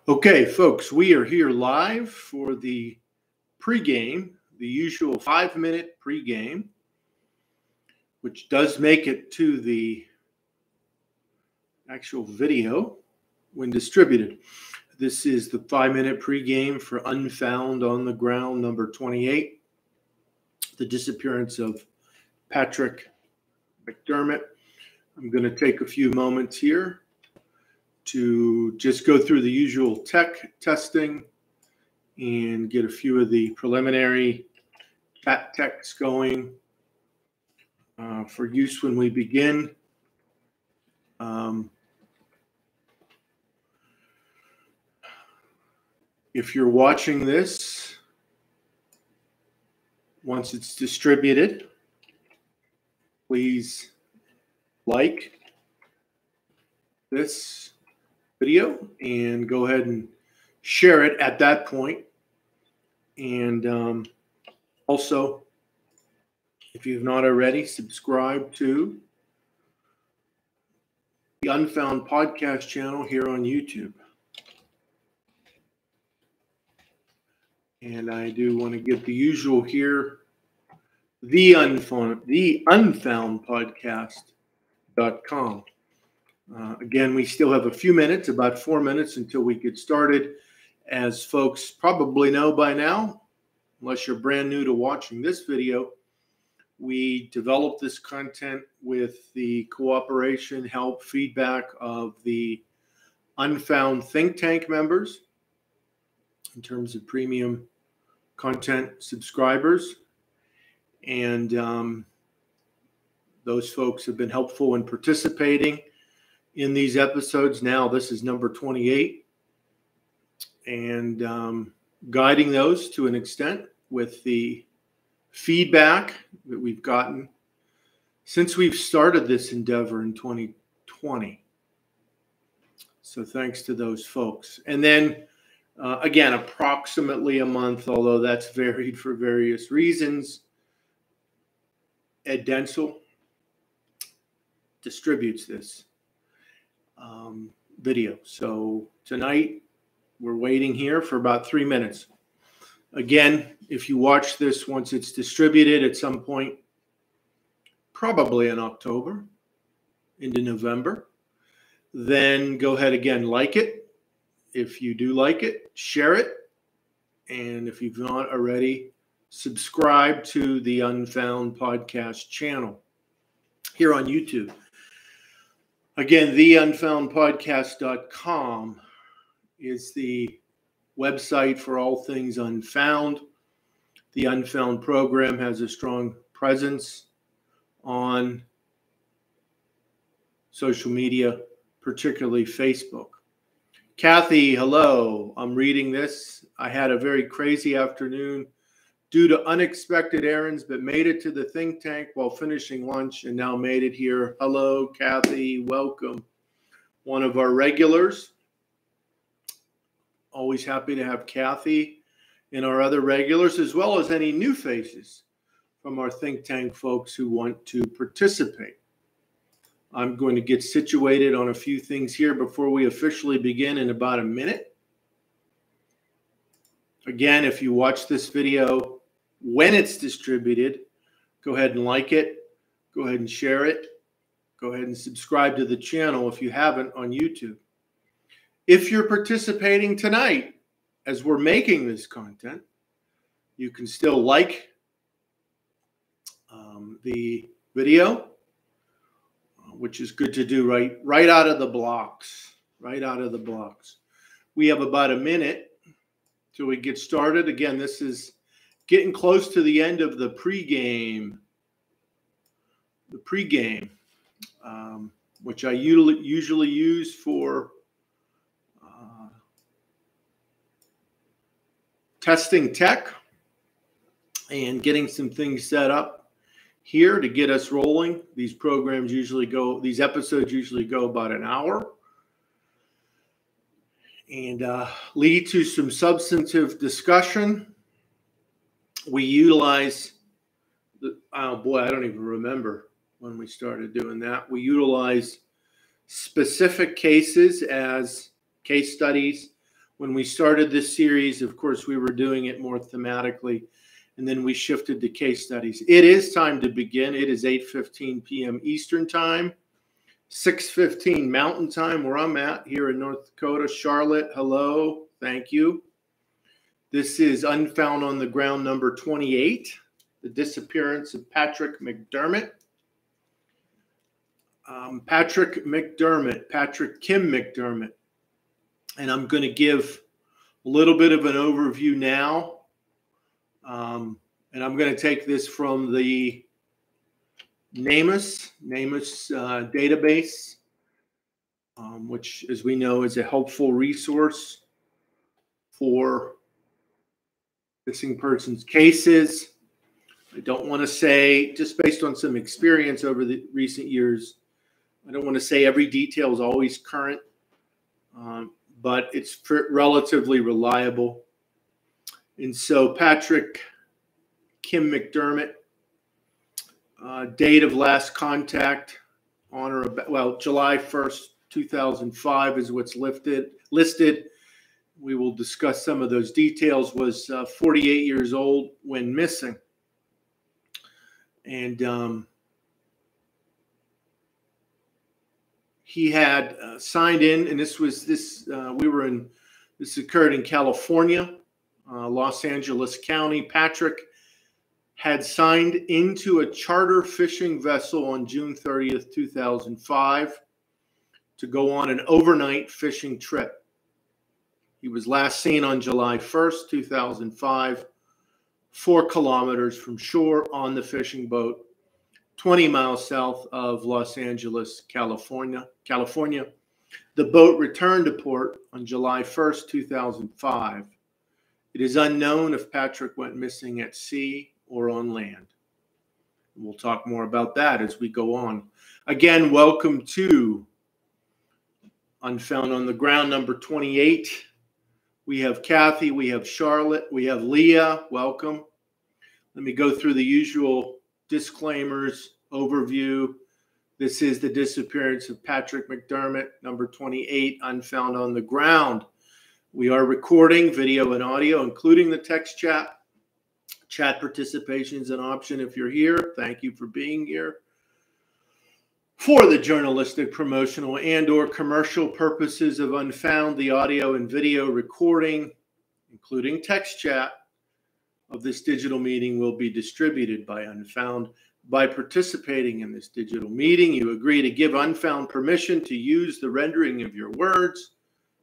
Okay, folks, we are here live for the pregame, the usual 5-minute pregame, which does make it to the actual video when distributed. This is the 5-minute pregame for Unfound on the Ground number 28, the disappearance of Patrick McDermott. I'm going to take a few moments here to just go through the usual tech testing and get a few of the preliminary chat techs going for use when we begin. If you're watching this, once it's distributed, please like this video and go ahead and share it at that point. And also, if you've not already, subscribe to the Unfound podcast channel here on YouTube. And I do want to give the usual here, the unfoundpodcast.com. Again, we still have a few minutes, about 4 minutes until we get started. As folks probably know by now, unless you're brand new to watching this video, we developed this content with the cooperation, help, feedback of the Unfound think tank members in terms of premium content subscribers. And those folks have been helpful in participating in these episodes. Now, this is number 28. And guiding those to an extent with the feedback that we've gotten since we've started this endeavor in 2020. So thanks to those folks. And then, again, approximately a month, although that's varied for various reasons, Ed Densel distributes this video. So tonight, we're waiting here for about 3 minutes. Again, if you watch this once it's distributed at some point, probably in October into November, then go ahead again, like it. If you do like it, share it. And if you've not already, subscribe to the Unfound podcast channel here on YouTube. Again, theunfoundpodcast.com is the website for all things Unfound. The Unfound program has a strong presence on social media, particularly Facebook. Kathy, hello. I'm reading this. I had a very crazy afternoon due to unexpected errands, but made it to the think tank while finishing lunch and now made it here. Hello, Kathy. Welcome. One of our regulars. Always happy to have Kathy and our other regulars, as well as any new faces from our think tank folks who want to participate. I'm going to get situated on a few things here before we officially begin in about a minute. Again, if you watch this video when it's distributed, go ahead and like it. Go ahead and share it. Go ahead and subscribe to the channel if you haven't on YouTube. If you're participating tonight as we're making this content, you can still like the video, which is good to do right out of the blocks. Right out of the blocks. We have about a minute till we get started. Again, this is getting close to the end of the pregame. The pregame, which I usually use for testing tech and getting some things set up here to get us rolling. These episodes usually go about an hour and lead to some substantive discussion. We utilize, I don't even remember when we started doing that. We utilize specific cases as case studies When we started this series, of course, we were doing it more thematically, and then we shifted to case studies. It is time to begin. It is 8:15 p.m. Eastern Time, 6:15 Mountain Time, where I'm at here in North Dakota. Charlotte, hello. Thank you. This is Unfound on the Ground number 28, the disappearance of Patrick McDermott. Patrick Kim McDermott. And I'm going to give a little bit of an overview now. And I'm going to take this from the NamUs database, which, as we know, is a helpful resource for missing persons cases. I don't want to say, just based on some experience over the recent years, I don't want to say every detail is always current, but it's relatively reliable. And so Patrick Kim McDermott, date of last contact on or about, well, July 1st, 2005 is what's listed. We will discuss some of those details. Was 48 years old when missing. And he had signed in, and this occurred in California, Los Angeles County. Patrick had signed into a charter fishing vessel on June 30th, 2005 to go on an overnight fishing trip. He was last seen on July 1st, 2005, 4 kilometers from shore on the fishing boat, 20 miles south of Los Angeles, California. The boat returned to port on July 1st, 2005. It is unknown if Patrick went missing at sea or on land. We'll talk more about that as we go on. Again, welcome to Unfound on the Ground number 28. We have Kathy, we have Charlotte, we have Leah. Welcome. Let me go through the usual disclaimers, overview. This is the disappearance of Patrick McDermott, number 28, Unfound on the Ground. We are recording video and audio, including the text chat. Chat participation is an option if you're here. Thank you for being here. For the journalistic, promotional, and/or commercial purposes of Unfound, the audio and video recording, including text chat, of this digital meeting will be distributed by Unfound. By participating in this digital meeting, you agree to give Unfound permission to use the rendering of your words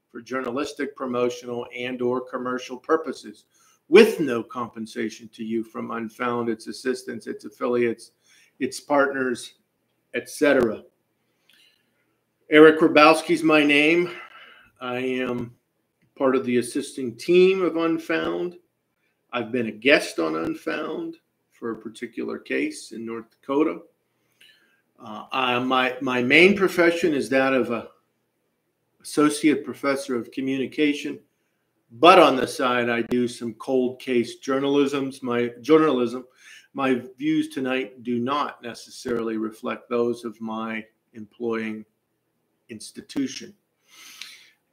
for journalistic, promotional, and/or commercial purposes, with no compensation to you from Unfound, its assistants, its affiliates, its partners, etc. Eric Grabowski is my name. I am part of the assisting team of Unfound. I've been a guest on Unfound for a particular case in North Dakota. My main profession is that of an associate professor of communication, but on the side I do some cold case journalism. My views tonight do not necessarily reflect those of my employing institution.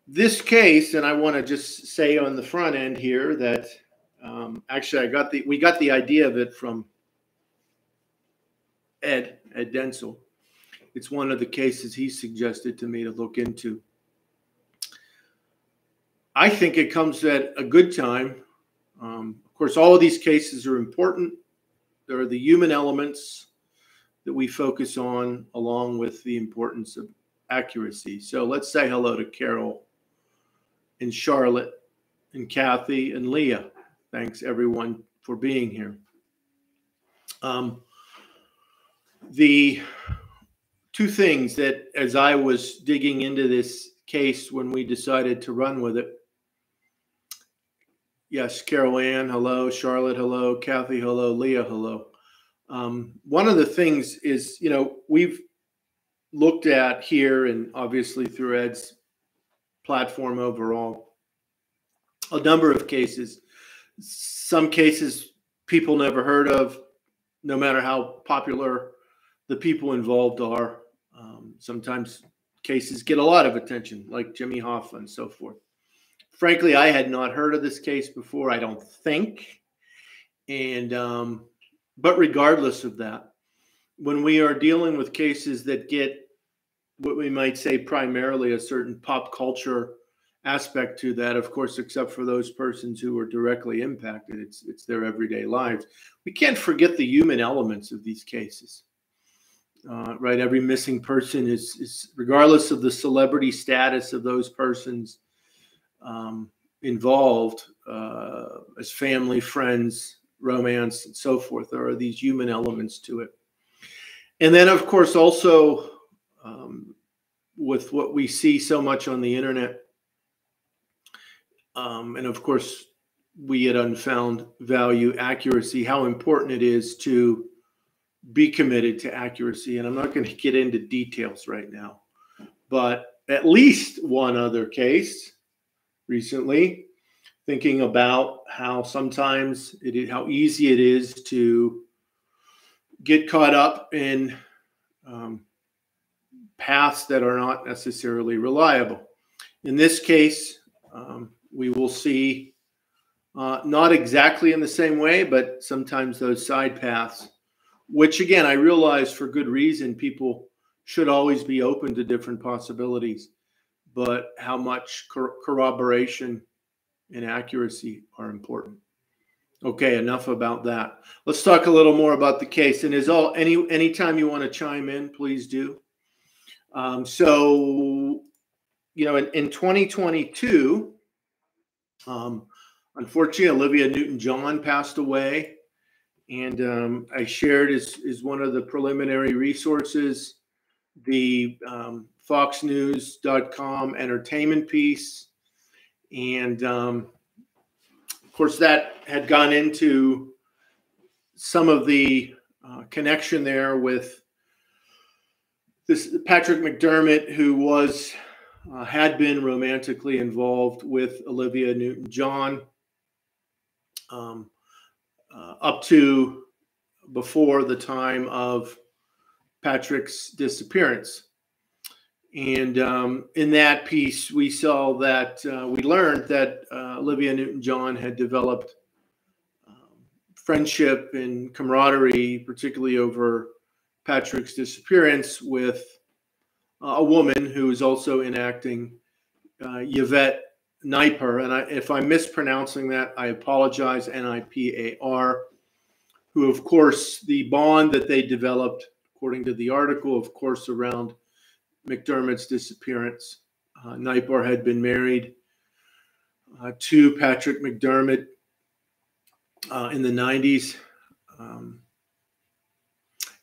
This case, and I want to just say on the front end here that actually we got the idea of it from Ed Densel. It's one of the cases he suggested to me to look into. I think it comes at a good time. Of course, all of these cases are important. There are the human elements that we focus on, along with the importance of accuracy. So let's say hello to Carol and Charlotte and Kathy and Leah. Thanks, everyone, for being here. The two things that, as I was digging into this case when we decided to run with it, yes, Carol Ann, hello. Charlotte, hello. Kathy, hello. Leah, hello. One of the things is, we've looked at here, and obviously through Ed's platform overall, a number of cases. Some cases people never heard of, no matter how popular the people involved are. Sometimes cases get a lot of attention, like Jimmy Hoffa and so forth. Frankly, I had not heard of this case before, I don't think. And but regardless of that, when we are dealing with cases that get what we might say primarily a certain pop culture aspect to that, of course, except for those persons who are directly impacted, it's their everyday lives. We can't forget the human elements of these cases. Right, every missing person is, regardless of the celebrity status of those persons involved, as family, friends, romance, and so forth. There are these human elements to it. And then, of course, also with what we see so much on the internet, and of course, we at Unfound value accuracy, how important it is to be committed to accuracy. And I'm not going to get into details right now, but at least one other case recently, thinking about how sometimes how easy it is to get caught up in paths that are not necessarily reliable. In this case, we will see not exactly in the same way, but sometimes those side paths, which again, I realize for good reason, people should always be open to different possibilities, but how much corroboration and accuracy are important. Okay, enough about that. Let's talk a little more about the case. And anytime you want to chime in, please do. So, you know, in 2022, unfortunately, Olivia Newton-John passed away. And I shared is one of the preliminary resources, the foxnews.com entertainment piece. And of course, that had gone into some of the connection there with this Patrick McDermott, who had been romantically involved with Olivia Newton-John up to before the time of Patrick's disappearance. And in that piece, we saw that we learned that Olivia Newton-John had developed friendship and camaraderie, particularly over Patrick's disappearance, with a woman who is also enacting, Yvette Nipar. And if I'm mispronouncing that, I apologize, Nipar, who, of course, the bond that they developed, according to the article, of course, around McDermott's disappearance. Nipar had been married to Patrick McDermott in the 90s.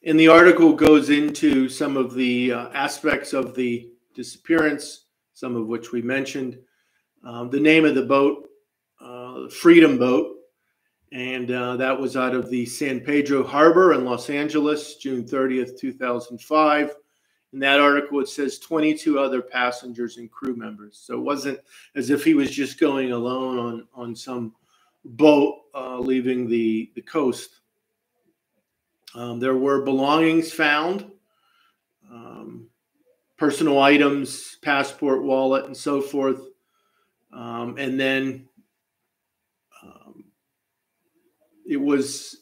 And the article goes into some of the aspects of the disappearance, some of which we mentioned. The name of the boat, Freedom Boat, and that was out of the San Pedro Harbor in Los Angeles, June 30th, 2005. In that article, it says 22 other passengers and crew members. So it wasn't as if he was just going alone on some boat leaving the coast. There were belongings found, personal items, passport, wallet, and so forth. And then it was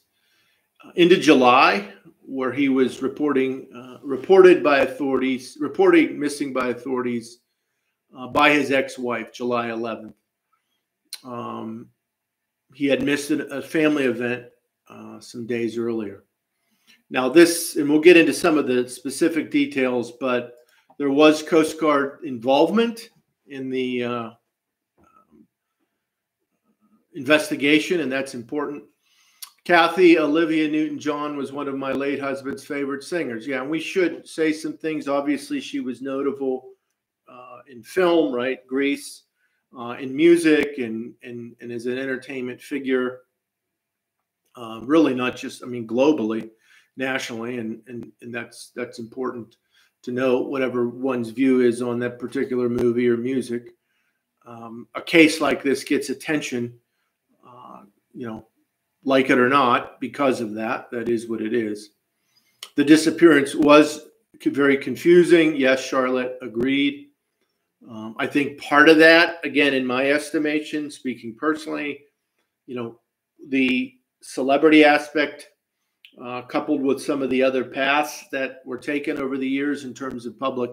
into July where he was reporting missing by authorities by his ex-wife, July 11th. He had missed a family event some days earlier. Now this, and we'll get into some of the specific details, but there was Coast Guard involvement in the investigation, and that's important. Kathy Olivia Newton-John was one of my late husband's favorite singers. Yeah, and we should say some things. Obviously, she was notable in film, right? Grease, in music, and as an entertainment figure. Really, not just, I mean, globally, nationally, and that's important to know, whatever one's view is on that particular movie or music. A case like this gets attention, you know, like it or not, because of that. That is what it is. The disappearance was very confusing. Yes, Charlotte agreed. I think part of that, again, in my estimation, speaking personally, the celebrity aspect, coupled with some of the other paths that were taken over the years in terms of public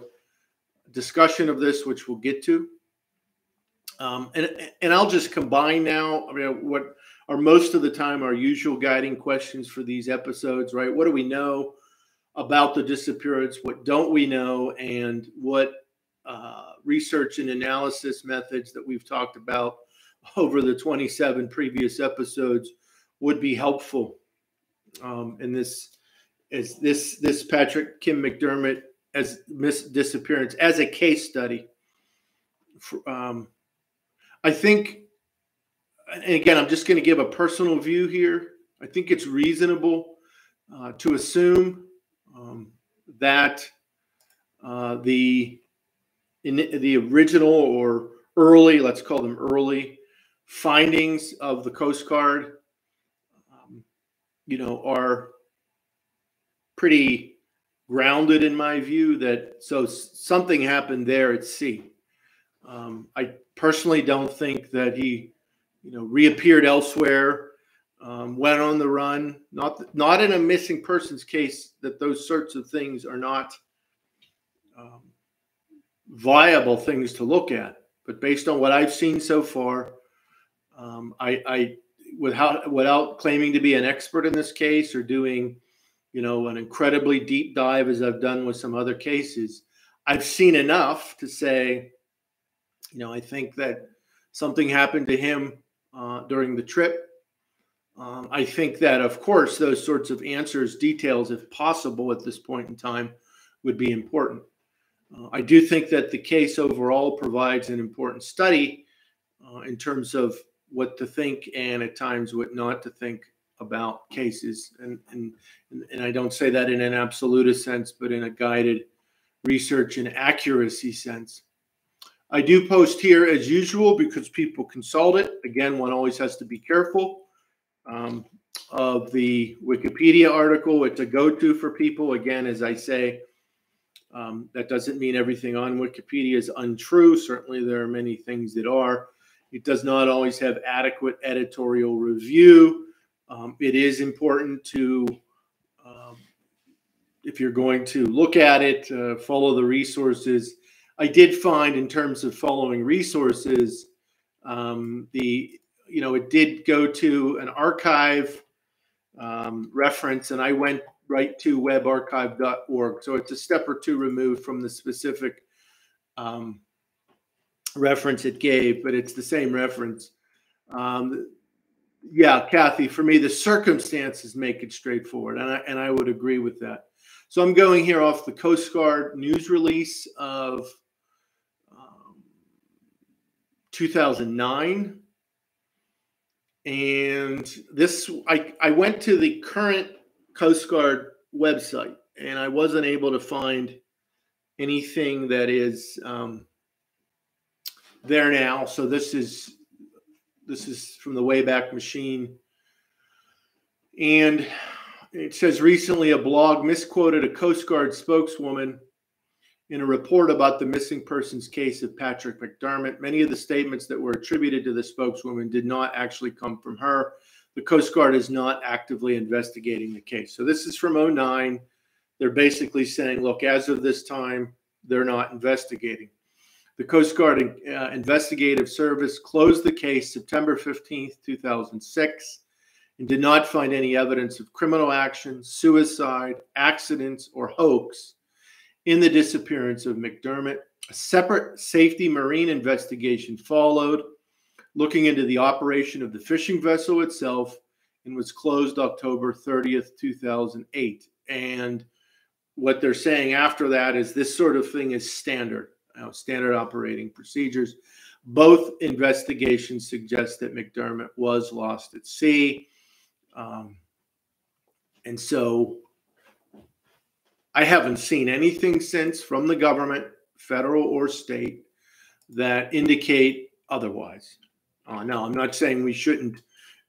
discussion of this, which we'll get to. And I'll just combine now, what are most of the time our usual guiding questions for these episodes, right? What do we know about the disappearance? What don't we know? And what research and analysis methods that we've talked about over the 27 previous episodes would be helpful in this Patrick Kim McDermott as disappearance as a case study. I think, and again, I'm just going to give a personal view here. I think it's reasonable to assume that the original or early, let's call them early, findings of the Coast Guard, are pretty grounded in my view. That so something happened there at sea. I personally don't think that he, reappeared elsewhere, went on the run. Not in a missing persons case that those sorts of things are not viable things to look at. But based on what I've seen so far, I without claiming to be an expert in this case or doing, an incredibly deep dive as I've done with some other cases, I've seen enough to say, I think that something happened to him during the trip. I think that, of course, those sorts of answers, details, if possible at this point in time, would be important. I do think that the case overall provides an important study in terms of what to think and at times what not to think about cases. And I don't say that in an absolutist sense, but in a guided research and accuracy sense. I do post here as usual because people consult it. Again, one always has to be careful of the Wikipedia article. It's a go-to for people. Again, as I say, that doesn't mean everything on Wikipedia is untrue. Certainly, there are many things that are. It does not always have adequate editorial review. It is important to, if you're going to look at it, follow the resources. I did find, in terms of following resources, it did go to an archive reference, and I went right to webarchive.org. So it's a step or two removed from the specific reference it gave, but it's the same reference. Yeah, Kathy, for me, the circumstances make it straightforward, and I would agree with that. So I'm going here off the Coast Guard news release of 2009. And this, I went to the current Coast Guard website, and I wasn't able to find anything that is there now. So this is from the Wayback Machine. And it says, recently a blog misquoted a Coast Guard spokeswoman in a report about the missing persons case of Patrick McDermott. Many of the statements that were attributed to the spokeswoman did not actually come from her. The Coast Guard is not actively investigating the case. So this is from 2009. They're basically saying, look, as of this time, they're not investigating. The Coast Guard Investigative Service closed the case September 15th, 2006, and did not find any evidence of criminal action, suicide, accidents, or hoax in the disappearance of McDermott. A separate safety marine investigation followed, looking into the operation of the fishing vessel itself, and was closed October 30th, 2008. And what they're saying after that is this sort of thing is standard, standard operating procedures. Both investigations suggest that McDermott was lost at sea. And so I haven't seen anything since from the government, federal or state, that indicate otherwise. Now, I'm not saying we shouldn't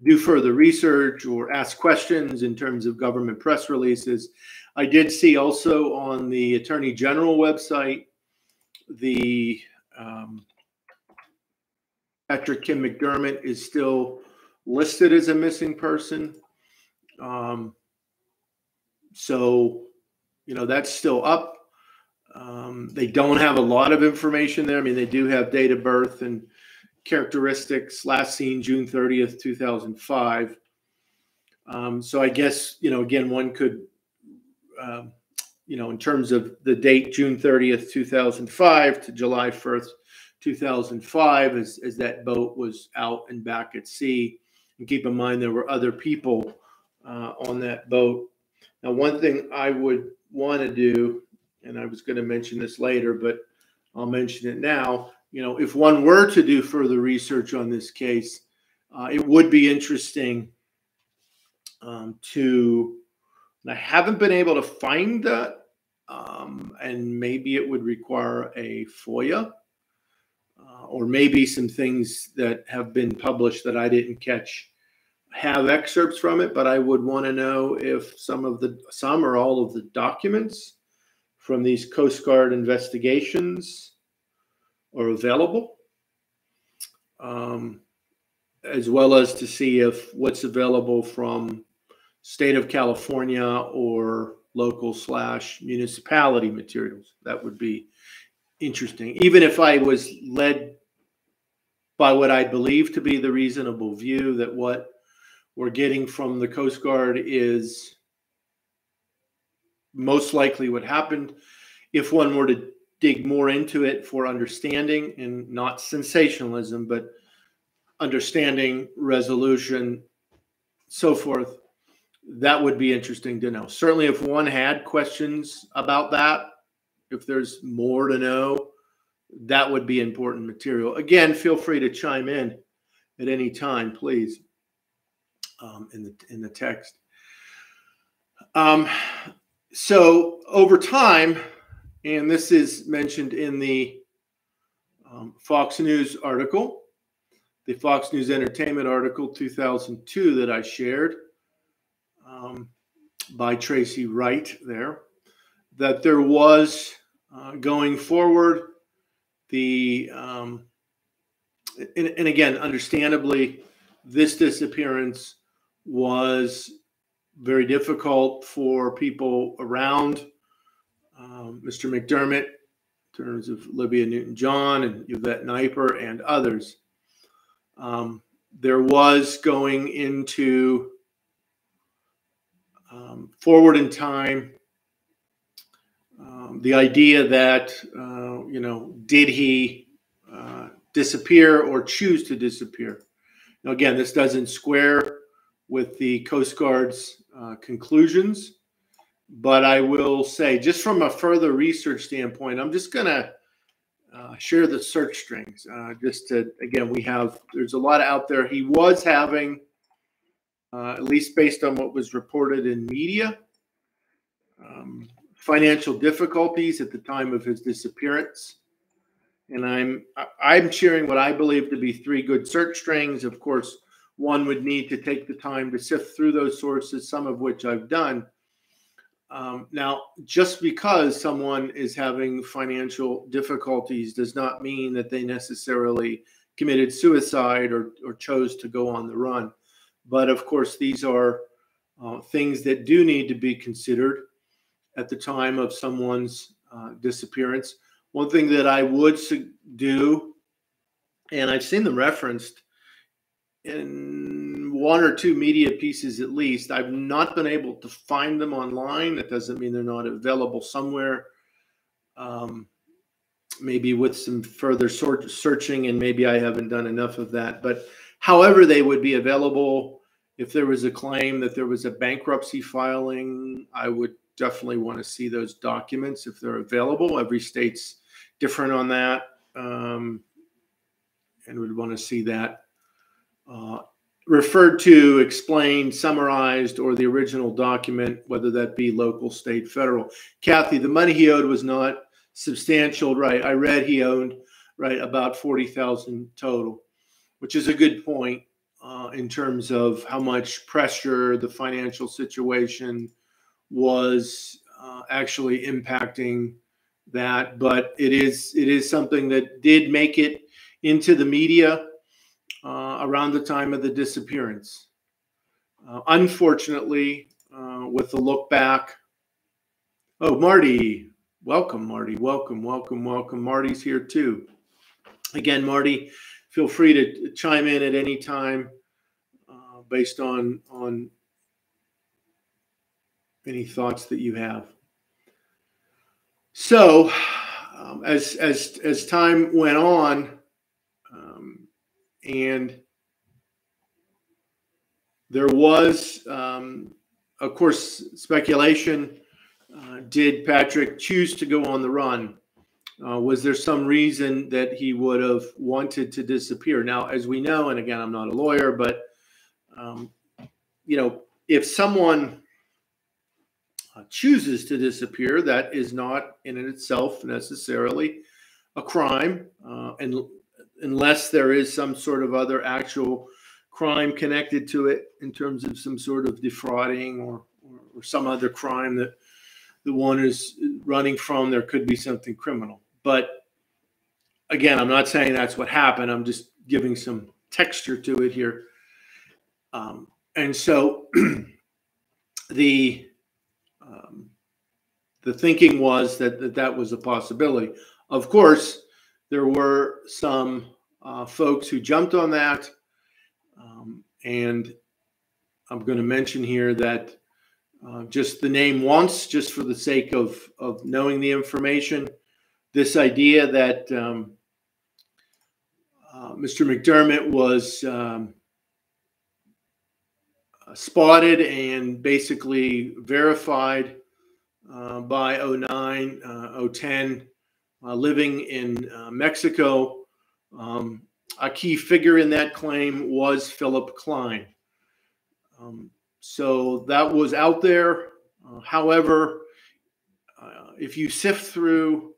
do further research or ask questions in terms of government press releases. I did see also on the Attorney General website the Patrick Kim McDermott is still listed as a missing person. So, that's still up. They don't have a lot of information there. I mean, they do have date of birth and characteristics, last seen June 30th, 2005. So I guess, again, one could, in terms of the date, June 30th, 2005 to July 1st, 2005, as that boat was out and back at sea. And keep in mind, there were other people on that boat. Now, one thing I would want to do, and I was going to mention this later, but I'll mention it now. If one were to do further research on this case, it would be interesting to, and I haven't been able to find that, and maybe it would require a FOIA, or maybe some things that have been published that I didn't catch have excerpts from it, but I would want to know if some or all of the documents from these Coast Guard investigations are available, as well as to see if what's available from state of California or local/municipality materials. That would be interesting. Even if I was led by what I believe to be the reasonable view that what we're getting from the Coast Guard is most likely what happened, if one were to dig more into it for understanding and not sensationalism, but understanding, resolution, so forth, that would be interesting to know. Certainly, if one had questions about that, if there's more to know, that would be important material. Again, feel free to chime in at any time, please, in the text. So over time, and this is mentioned in the Fox News article, the Fox News Entertainment article 2002 that I shared by Tracy Wright there, that there was going forward the, and again, understandably, this disappearance was very difficult for people around Mr. McDermott, in terms of Olivia Newton-John and Yvette Kniper and others. There was going into forward in time the idea that, did he disappear or choose to disappear? Now, again, this doesn't square with the Coast Guard's conclusions, but I will say, just from a further research standpoint, I'm just going to share the search strings. Just to, again, there's a lot out there. He was having, at least based on what was reported in media, financial difficulties at the time of his disappearance. And I'm sharing what I believe to be 3 good search strings. Of course, one would need to take the time to sift through those sources, some of which I've done. Now, just because someone is having financial difficulties does not mean that they necessarily committed suicide or chose to go on the run. But of course, these are things that do need to be considered at the time of someone's disappearance. One thing that I would do, and I've seen them referenced in 1 or 2 media pieces at least. I've not been able to find them online. That doesn't mean they're not available somewhere. Maybe with some further searching, and maybe I haven't done enough of that. But however they would be available, if there was a claim that there was a bankruptcy filing, I would definitely want to see those documents if they're available. Every state's different on that, and would want to see that referred to, explained, summarized, or the original document, whether that be local, state, federal. Kathy, the money he owed was not substantial, right? I read he owed, right, about $40,000 total, which is a good point in terms of how much pressure the financial situation was actually impacting that, but it is something that did make it into the media around the time of the disappearance. Unfortunately, with the look back, oh, Marty, welcome, Marty, welcome. Marty's here too. Again, Marty, feel free to chime in at any time based on any thoughts that you have. So, as time went on, and there was, of course, speculation. Did Patrick choose to go on the run? Was there some reason that he would have wanted to disappear? Now, as we know, and again, I'm not a lawyer, but if someone chooses to disappear, that is not in itself necessarily a crime, and unless there is some sort of other actual crime connected to it in terms of some sort of defrauding or some other crime that the one is running from, there could be something criminal. But again, I'm not saying that's what happened. I'm just giving some texture to it here. And so the thinking was that was a possibility. Of course, there were some folks who jumped on that. And I'm going to mention here that just the name once, just for the sake of knowing the information, this idea that Mr. McDermott was spotted and basically verified by 09, 010, living in Mexico. A key figure in that claim was Philip Klein. So that was out there. However, if you sift through,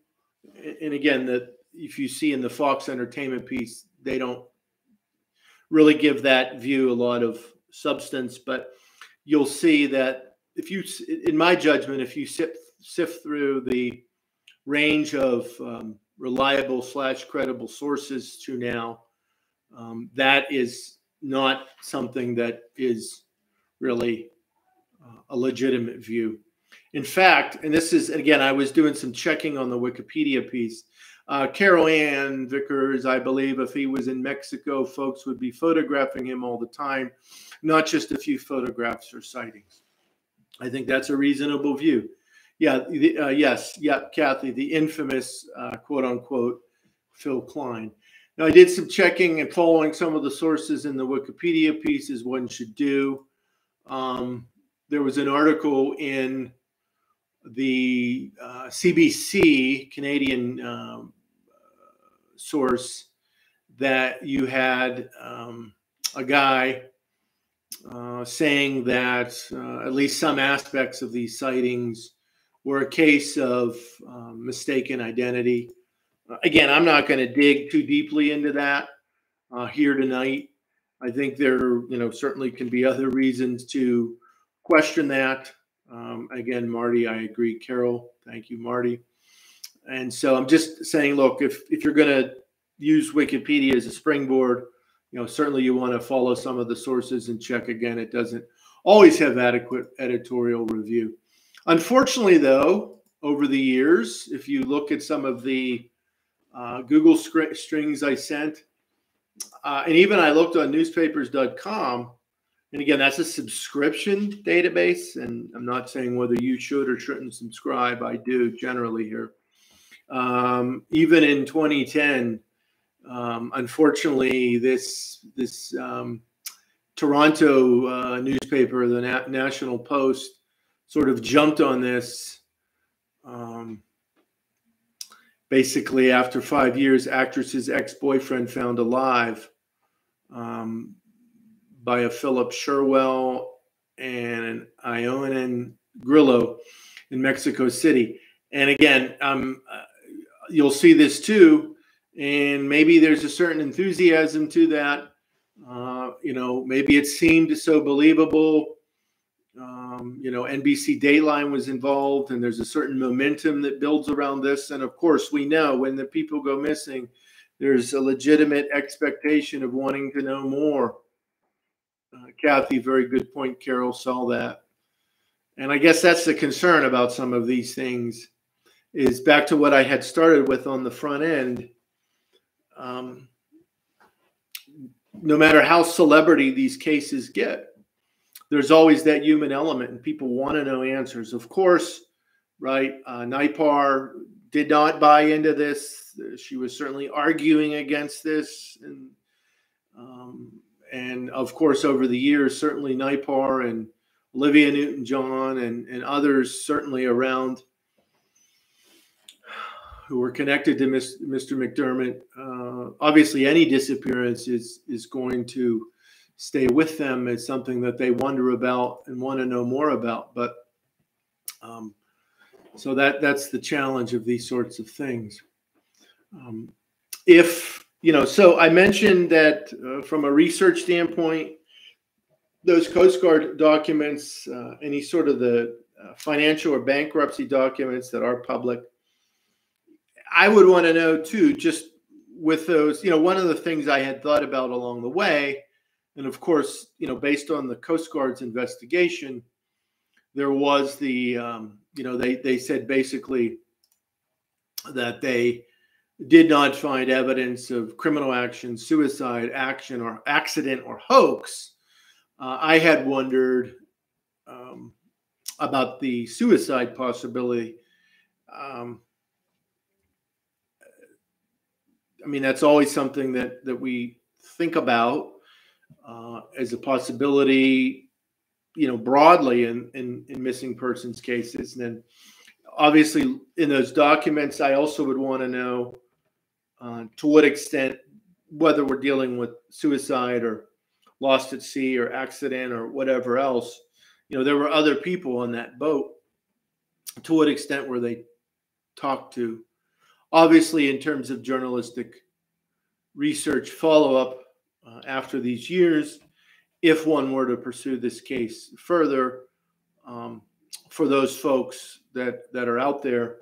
and again, if you see in the Fox Entertainment piece, they don't really give that view a lot of substance, but you'll see that in my judgment, if you sift through the range of reliable / credible sources to now, that is not something that is really a legitimate view. In fact, and this is, again, I was doing some checking on the Wikipedia piece. Carol Ann Vickers, I believe if he was in Mexico, folks would be photographing him all the time, not just a few photographs or sightings. I think that's a reasonable view. Yeah, yes, Kathy, the infamous quote unquote Phil Klein. Now, I did some checking and following some of the sources in the Wikipedia piece, as one should do. There was an article in the CBC, Canadian source, that you had a guy saying that at least some aspects of these sightings were a case of mistaken identity. Again, I'm not going to dig too deeply into that here tonight. I think there, certainly can be other reasons to question that. Again, Marty, I agree. Carol, thank you, Marty. And so I'm just saying, look, if you're going to use Wikipedia as a springboard, certainly you want to follow some of the sources and check again. It doesn't always have adequate editorial review. Unfortunately, though, over the years, if you look at some of the Google strings I sent, and even I looked on newspapers.com, and again, that's a subscription database, and I'm not saying whether you should or shouldn't subscribe. I do generally here. Even in 2010, unfortunately, this Toronto newspaper, the National Post, sort of jumped on this. Basically, after 5 years, actress's ex-boyfriend found alive by a Philip Sherwell and Ionan Grillo in Mexico City. And again, you'll see this too, and maybe there's a certain enthusiasm to that. Maybe it seemed so believable NBC Dateline was involved, and there's a certain momentum that builds around this. And of course, we know when the people go missing, there's a legitimate expectation of wanting to know more. Kathy, very good point. Carol saw that. And I guess that's the concern about some of these things, is back to what I had started with on the front end. No matter how celebrity these cases get, there's always that human element, and people want to know answers. Of course, right? Naipaar did not buy into this. She was certainly arguing against this. And of course, over the years, certainly Naipaar and Olivia Newton-John and others certainly around who were connected to Mr. McDermott. Obviously, any disappearance is going to stay with them. It's something that they wonder about and want to know more about. But so that's the challenge of these sorts of things. So I mentioned that from a research standpoint, those Coast Guard documents, any sort of the financial or bankruptcy documents that are public, I would want to know too, just with those, one of the things I had thought about along the way, and of course, based on the Coast Guard's investigation, there was the, they said basically that they did not find evidence of criminal action, suicide, action, or accident or hoax. I had wondered about the suicide possibility. That's always something that we think about as a possibility, broadly in missing persons cases. And then obviously in those documents, I also would want to know to what extent, whether we're dealing with suicide or lost at sea or accident or whatever else, there were other people on that boat. To what extent were they talked to? Obviously, in terms of journalistic research follow-up after these years, if one were to pursue this case further, for those folks that are out there,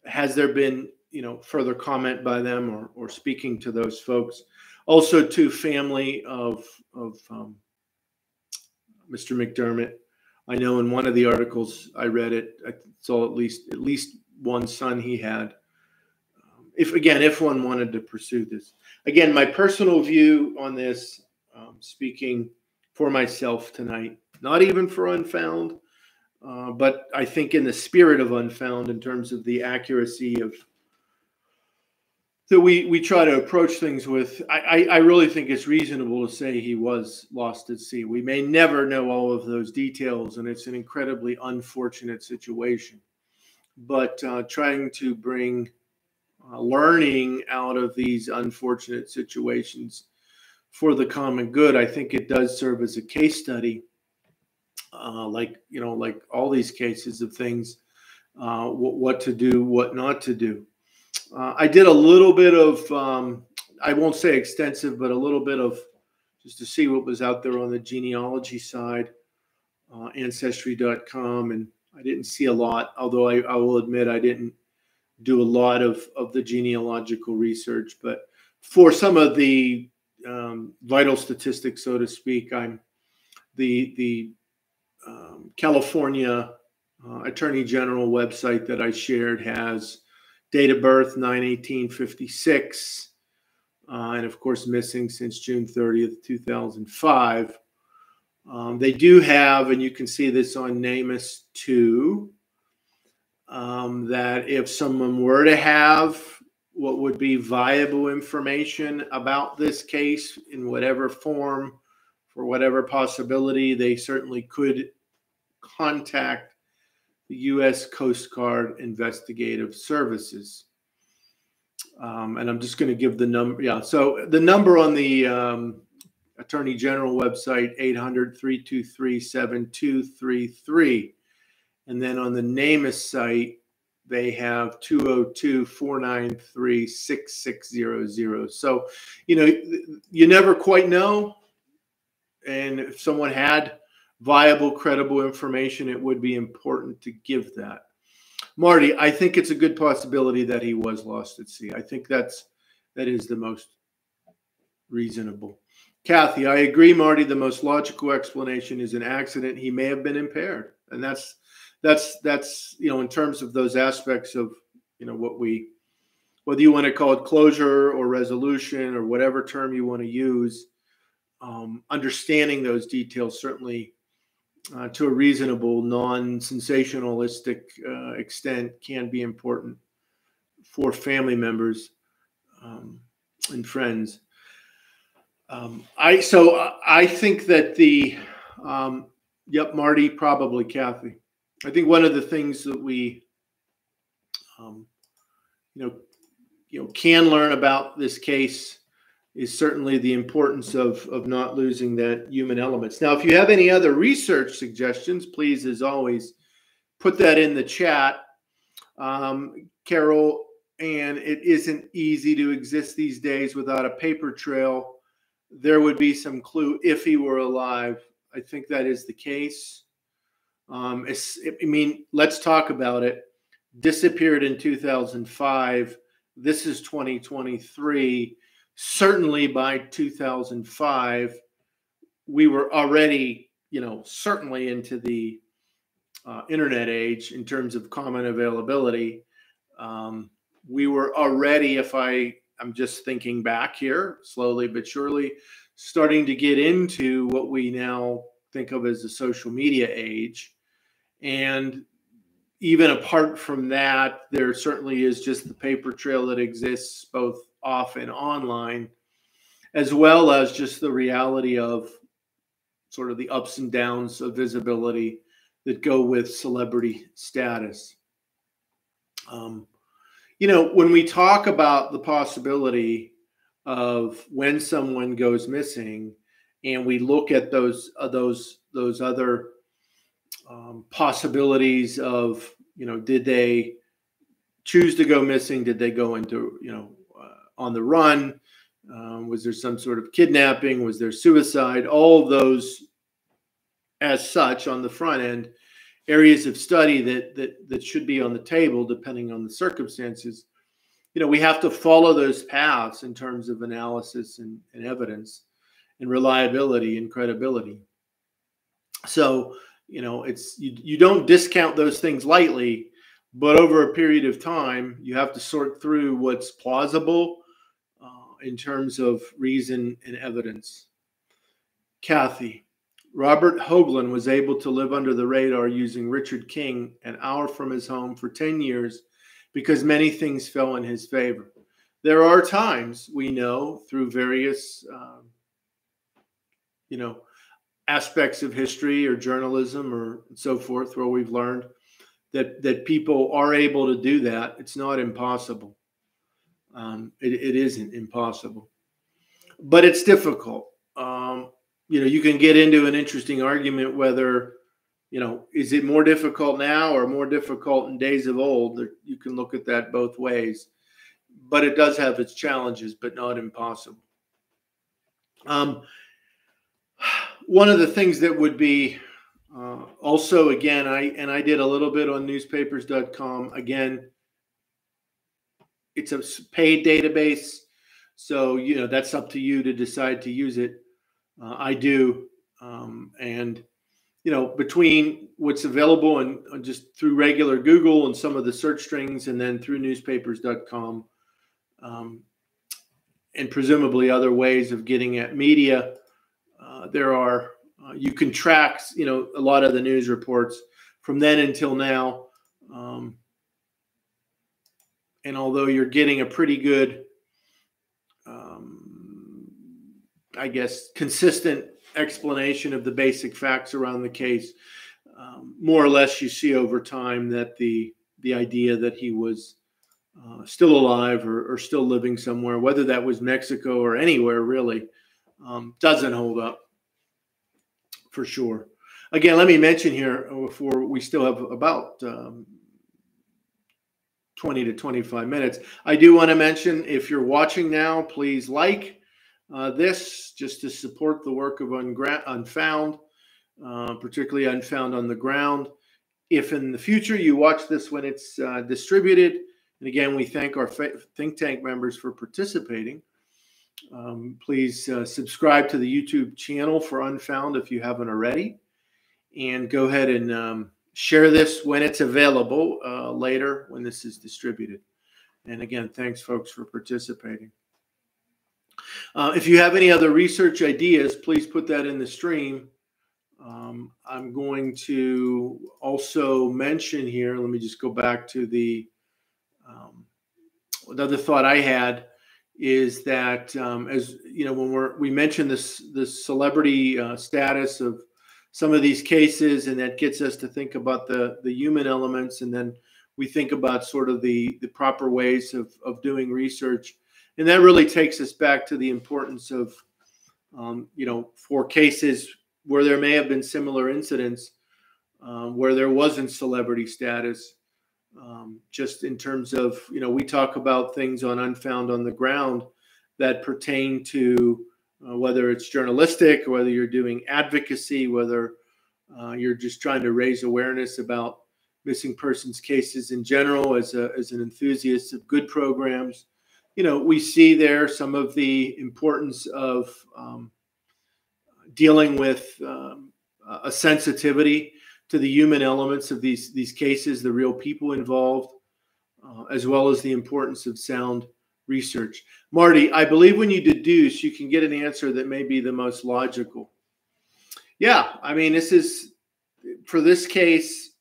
has there been further comment by them or speaking to those folks? Also, to family of Mr. McDermott. I know in one of the articles I read it, I saw at least one son he had. If one wanted to pursue this. Again, my personal view on this, speaking for myself tonight, not even for Unfound, but I think in the spirit of Unfound, in terms of the accuracy of that we try to approach things with, I really think it's reasonable to say he was lost at sea. We may never know all of those details, and it's an incredibly unfortunate situation. But trying to bring learning out of these unfortunate situations for the common good, I think it does serve as a case study, like all these cases of things, what to do, what not to do. I did a little bit of, I won't say extensive, but a little bit of just to see what was out there on the genealogy side, Ancestry.com, and I didn't see a lot, although I will admit I didn't do a lot of the genealogical research. But for some of the vital statistics, so to speak, I'm the California Attorney General website that I shared has date of birth 9/18/56, and of course missing since June 30th, 2005. They do have, and you can see this on NamUs too, that if someone were to have what would be viable information about this case in whatever form, for whatever possibility, they certainly could contact the U.S. Coast Guard Investigative Services. And I'm just going to give the number. Yeah, so the number on the Attorney General website, 800-323-7233. And then on the NamUs site, they have 202-493-6600. So, you never quite know. And if someone had viable, credible information, it would be important to give that. Marty, I think it's a good possibility that he was lost at sea. I think that is the most reasonable. Kathy, I agree, Marty. The most logical explanation is an accident. He may have been impaired, and that's in terms of those aspects of whether you want to call it closure or resolution or whatever term you want to use, understanding those details certainly to a reasonable, non-sensationalistic extent can be important for family members and friends. I think that yep, Marty, probably Kathy. I think one of the things that we can learn about this case is certainly the importance of not losing that human elements. Now, if you have any other research suggestions, please, as always, put that in the chat. Carol, and it isn't easy to exist these days without a paper trail. There would be some clue if he were alive. I think that is the case. Let's talk about it. Disappeared in 2005. This is 2023. Certainly by 2005, we were already, certainly into the internet age in terms of common availability. We were already, I'm just thinking back here, slowly but surely, starting to get into what we now think of as the social media age. And even apart from that, there certainly is just the paper trail that exists both off and online, as well as just the reality of sort of the ups and downs of visibility that go with celebrity status. When we talk about the possibility of when someone goes missing, and we look at those other possibilities of, did they choose to go missing? Did they go into, on the run? Was there some sort of kidnapping? Was there suicide? All of those, as such, on the front end, areas of study that should be on the table depending on the circumstances. We have to follow those paths in terms of analysis and evidence and reliability and credibility. So, you don't discount those things lightly, but over a period of time, you have to sort through what's plausible in terms of reason and evidence. Kathy, Robert Hoagland was able to live under the radar using Richard King an hour from his home for 10 years because many things fell in his favor. There are times, we know, through various aspects of history or journalism or so forth, where we've learned that people are able to do that. It's not impossible. It isn't impossible, but it's difficult. You can get into an interesting argument whether, is it more difficult now or more difficult in days of old? You can look at that both ways, but it does have its challenges, but not impossible. One of the things that would be also, again, I did a little bit on newspapers.com. Again, it's a paid database, so that's up to you to decide to use it. I do, and between what's available and just through regular Google and some of the search strings, and then through newspapers.com, and presumably other ways of getting at media, there are you can track a lot of the news reports from then until now. And although you're getting a pretty good, I guess, consistent explanation of the basic facts around the case, more or less you see over time that the idea that he was still alive or still living somewhere, whether that was Mexico or anywhere really, doesn't hold up for sure. Again, let me mention here, before we still have about 20 to 25 minutes. I do want to mention, if you're watching now, please like this just to support the work of Unfound. particularly unfound on the ground. If in the future you watch this when it's distributed, and again, we thank our think tank members for participating. Please subscribe to the YouTube channel for Unfound if you haven't already, and go ahead and share this when it's available later when this is distributed. And again, thanks folks for participating. If you have any other research ideas, please put that in the stream. I'm going to also mention here, let me just go back to the another thought I had is that as you know, when we mentioned this celebrity status of some of these cases, and that gets us to think about the human elements, and then we think about sort of the proper ways of doing research, and that really takes us back to the importance of you know, for cases where there may have been similar incidents where there wasn't celebrity status. Just in terms of, you know, we talk about things on Unfound on the ground that pertain to whether it's journalistic, or whether you're doing advocacy, whether you're just trying to raise awareness about missing persons cases in general as an enthusiast of good programs. You know, we see there some of the importance of dealing with a sensitivity to the human elements of these cases, the real people involved, as well as the importance of sound research. Marty, I believe when you deduce, you can get an answer that may be the most logical. Yeah, I mean, this is, for this case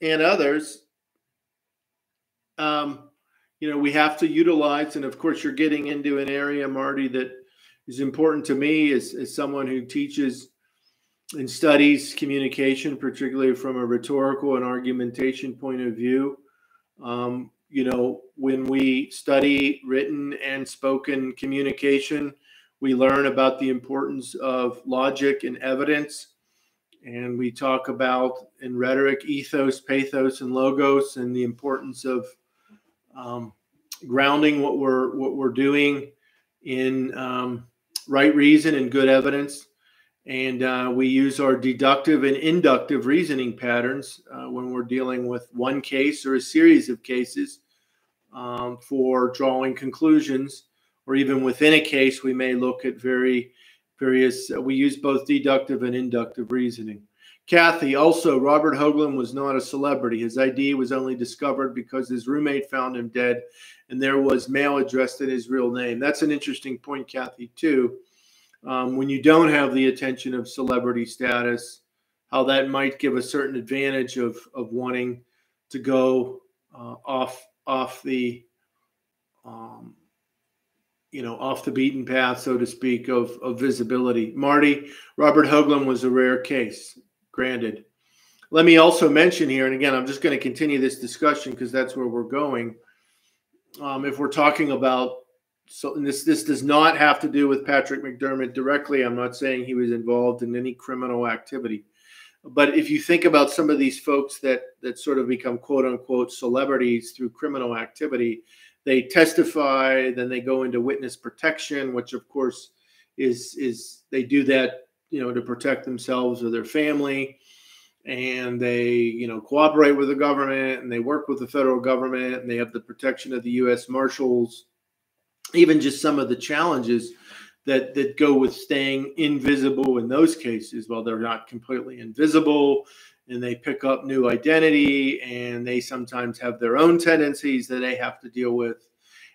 and others, you know, we have to utilize, and of course you're getting into an area, Marty, that is important to me as someone who teaches and studies communication, particularly from a rhetorical and argumentation point of view. You know, when we study written and spoken communication, we learn about the importance of logic and evidence. And we talk about, in rhetoric, ethos, pathos, and logos, and the importance of grounding what we're doing in right reason and good evidence. And we use our deductive and inductive reasoning patterns when we're dealing with one case or a series of cases for drawing conclusions, or even within a case, we may look at various, we use both deductive and inductive reasoning. Kathy, also, Robert Hoagland was not a celebrity. His ID was only discovered because his roommate found him dead, and there was mail addressed in his real name. That's an interesting point, Kathy, too. When you don't have the attention of celebrity status, how that might give a certain advantage of wanting to go off the you know, off the beaten path, so to speak, of visibility. Marty, Robert Hoagland was a rare case, granted. Let me also mention here, and again, I'm just going to continue this discussion because that's where we're going. If we're talking about, so this does not have to do with Patrick McDermott directly. I'm not saying he was involved in any criminal activity. But if you think about some of these folks that sort of become quote unquote celebrities through criminal activity, they testify, then they go into witness protection, which of course is they do that, you know, to protect themselves or their family. And they, you know, cooperate with the government, and they work with the federal government, and they have the protection of the U.S. Marshals. Even just some of the challenges that go with staying invisible in those cases. Well, they're not completely invisible, and they pick up new identity, and they sometimes have their own tendencies that they have to deal with.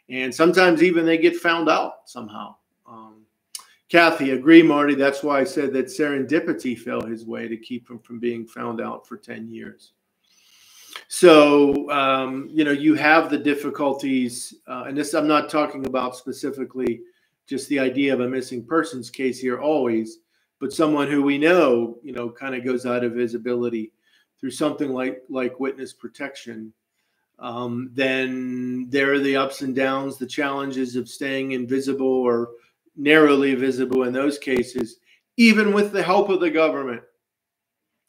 And sometimes even they get found out somehow. Kathy, agree, Marty. That's why I said that serendipity fell his way to keep him from being found out for 10 years. So, you know, you have the difficulties, and this, I'm not talking about specifically just the idea of a missing persons case here always, but someone who we know, you know, kind of goes out of visibility through something like witness protection. Then there are the ups and downs, the challenges of staying invisible or narrowly visible in those cases, even with the help of the government.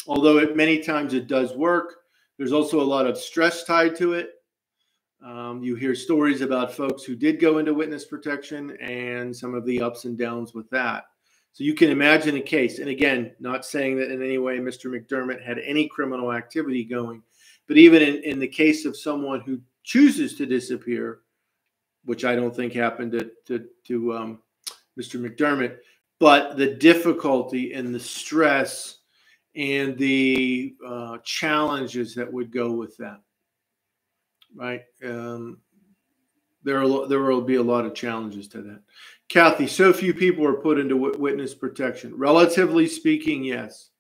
Although many times it does work, there's also a lot of stress tied to it. You hear stories about folks who did go into witness protection and some of the ups and downs with that. So you can imagine a case. And again, not saying that in any way Mr. McDermott had any criminal activity going, but even in the case of someone who chooses to disappear, which I don't think happened to Mr. McDermott, but the difficulty and the stress and the challenges that would go with that, right? There will be a lot of challenges to that. Kathy, so few people are put into witness protection. Relatively speaking, yes.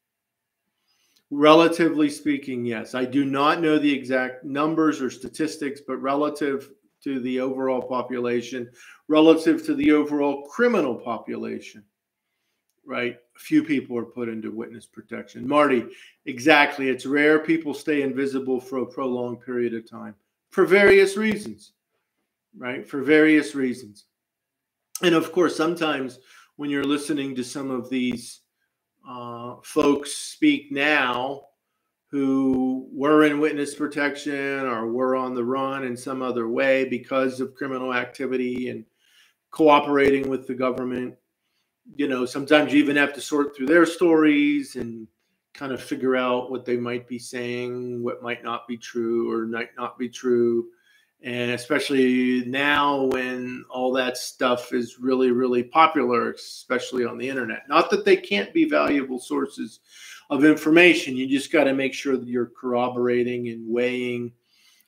Relatively speaking, yes. I do not know the exact numbers or statistics, but relative to the overall population, relative to the overall criminal population, right? Few people are put into witness protection. Marty, exactly. It's rare people stay invisible for a prolonged period of time for various reasons, right? For various reasons. And of course, sometimes when you're listening to some of these folks speak now who were in witness protection or were on the run in some other way because of criminal activity and cooperating with the government, you know, sometimes you even have to sort through their stories and kind of figure out what they might be saying, what might not be true or might not be true. And especially now when all that stuff is really, really popular, especially on the internet. Not that they can't be valuable sources of information. You just got to make sure that you're corroborating and weighing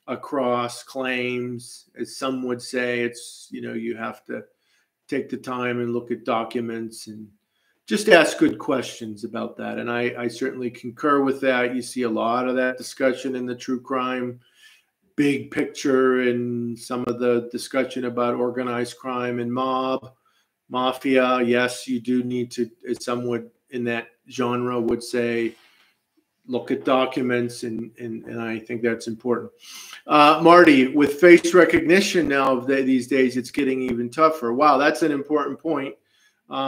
across claims. As some would say, it's, you know, you have to take the time and look at documents and just ask good questions about that. And I certainly concur with that. You see a lot of that discussion in the true crime big picture and some of the discussion about organized crime and mafia. Yes, you do need to, as some would in that genre would say, look at documents, and I think that's important. Marty, with face recognition now these days, it's getting even tougher. Wow, that's an important point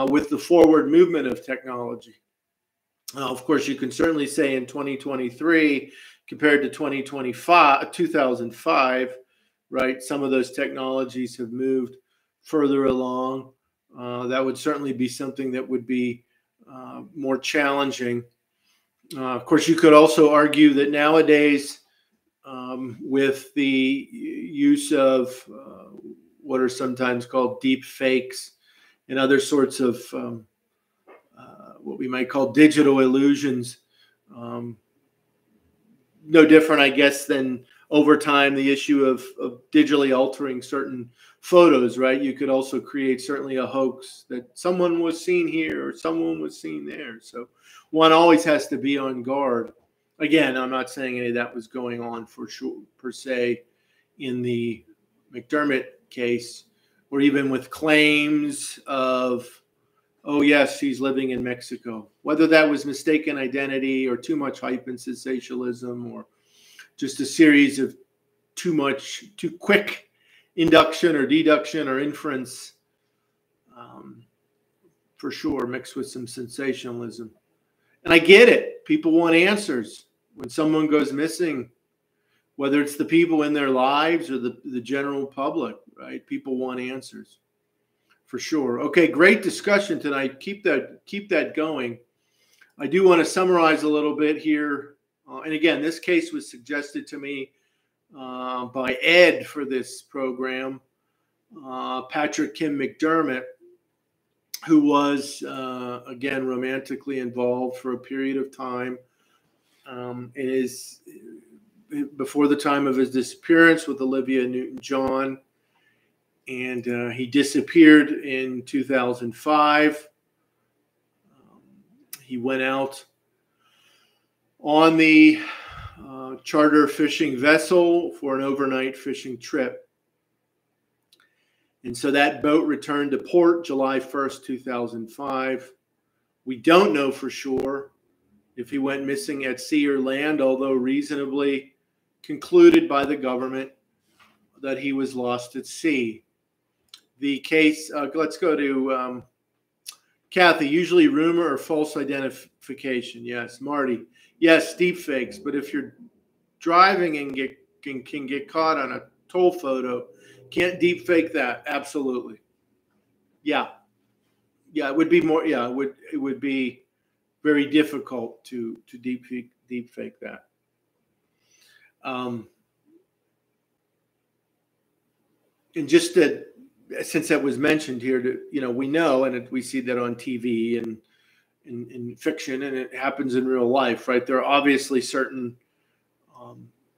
with the forward movement of technology. Of course, you can certainly say in 2023, compared to 2005, right? Some of those technologies have moved further along. That would certainly be something that would be more challenging. Of course, you could also argue that nowadays, with the use of what are sometimes called deep fakes and other sorts of what we might call digital illusions, no different, I guess, than over time the issue of digitally altering certain photos, right? You could also create certainly a hoax that someone was seen here or someone was seen there. So one always has to be on guard. Again, I'm not saying any of that was going on for sure, per se, in the McDermott case, or even with claims of, oh, yes, he's living in Mexico. Whether that was mistaken identity or too much hype and sensationalism or just a series of too quick induction or deduction or inference, for sure, mixed with some sensationalism. And I get it. People want answers. When someone goes missing, whether it's the people in their lives or the general public, right? People want answers. For sure. Okay, great discussion tonight. Keep that going. I do want to summarize a little bit here. And again, this case was suggested to me by Ed for this program, Patrick Kim McDermott, who was, again, romantically involved for a period of time. Before the time of his disappearance with Olivia Newton-John. And he disappeared in 2005. He went out on the charter fishing vessel for an overnight fishing trip. And so that boat returned to port July 1st, 2005. We don't know for sure if he went missing at sea or land, although reasonably concluded by the government that he was lost at sea. The case, let's go to Kathy, usually rumor or false identification. Yes. Marty, yes, deep fakes. But if you're driving and can get caught on a toll photo, can't deep fake that. Absolutely. Yeah. Yeah, it would be more. Yeah, it would be very difficult to deep fake that. And just that, since that was mentioned here, we know, and we see that on TV and in fiction, and it happens in real life, right? There are obviously certain